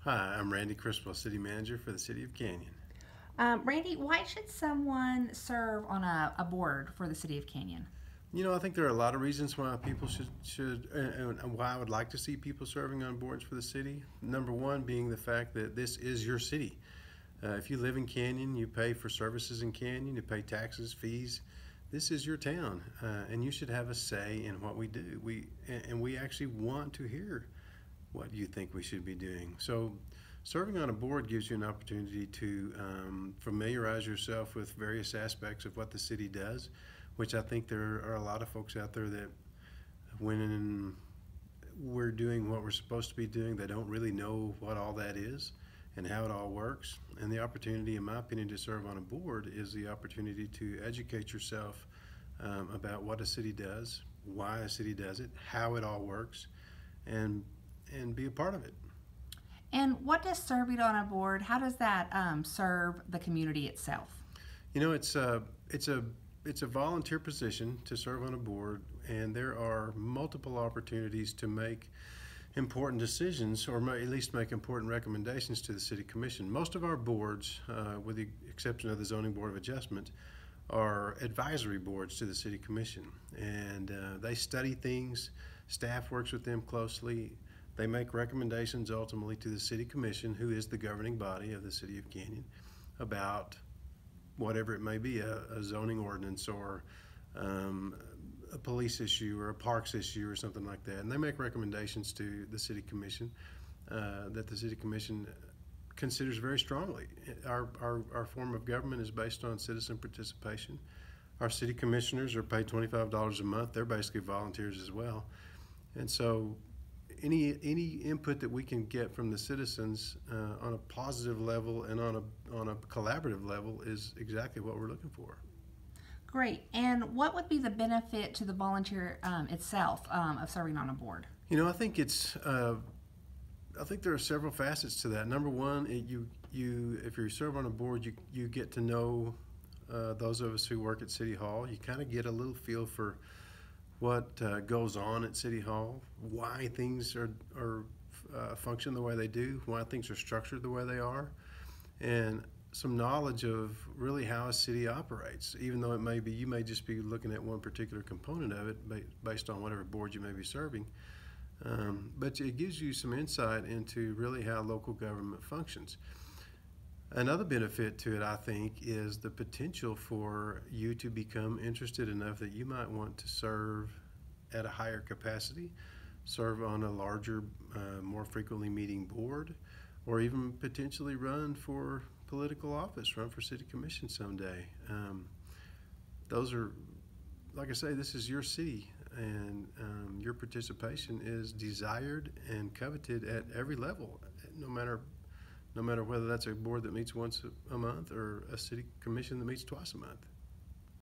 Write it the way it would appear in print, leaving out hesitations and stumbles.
Hi, I'm Randy Criswell, City Manager for the City of Canyon. Randy, why should someone serve on a board for the City of Canyon? I think there are a lot of reasons why people should and why I would like to see people serving on boards for the city. Number one being the fact that this is your city. If you live in Canyon, you pay for services in Canyon, you pay taxes, fees. This is your town, and you should have a say in what we do. We actually want to hear what you think we should be doing. So, serving on a board gives you an opportunity to familiarize yourself with various aspects of what the city does, which I think there are a lot of folks out there that when we're doing what we're supposed to be doing, they don't really know what all that is and how it all works. And the opportunity, in my opinion, to serve on a board is the opportunity to educate yourself about what a city does, why a city does it, how it all works, and be a part of it. And what does serving on a board, how does that serve the community itself? You know, it's a volunteer position to serve on a board, and there are multiple opportunities to make important decisions, or at least make important recommendations to the City Commission. Most of our boards, with the exception of the Zoning Board of Adjustment, are advisory boards to the City Commission, and they study things. Staff works with them closely. They make recommendations ultimately to the City Commission, who is the governing body of the City of Canyon, about whatever it may be, a zoning ordinance or a police issue or a parks issue or something like that. And they make recommendations to the City Commission that the City Commission considers very strongly. Our form of government is based on citizen participation. Our city commissioners are paid $25 a month. They're basically volunteers as well. And so any input that we can get from the citizens on a positive level and on a collaborative level is exactly what we're looking for. Great. And what would be the benefit to the volunteer itself of serving on a board? I think I think there are several facets to that. Number one, if you serve on a board, you get to know those of us who work at City Hall. You kind of get a little feel for what goes on at City Hall, why things are function the way they do, why things are structured the way they are, and some knowledge of really how a city operates, even though you may just be looking at one particular component of it based on whatever board you may be serving. But it gives you some insight into really how local government functions. Another benefit to it, I think, is the potential for you to become interested enough that you might want to serve at a higher capacity, serve on a larger, more frequently meeting board, or even potentially run for political office, run for city commission someday. Those are, like I say, this is your city, and your participation is desired and coveted at every level, no matter whether that's a board that meets once a month or a city commission that meets twice a month.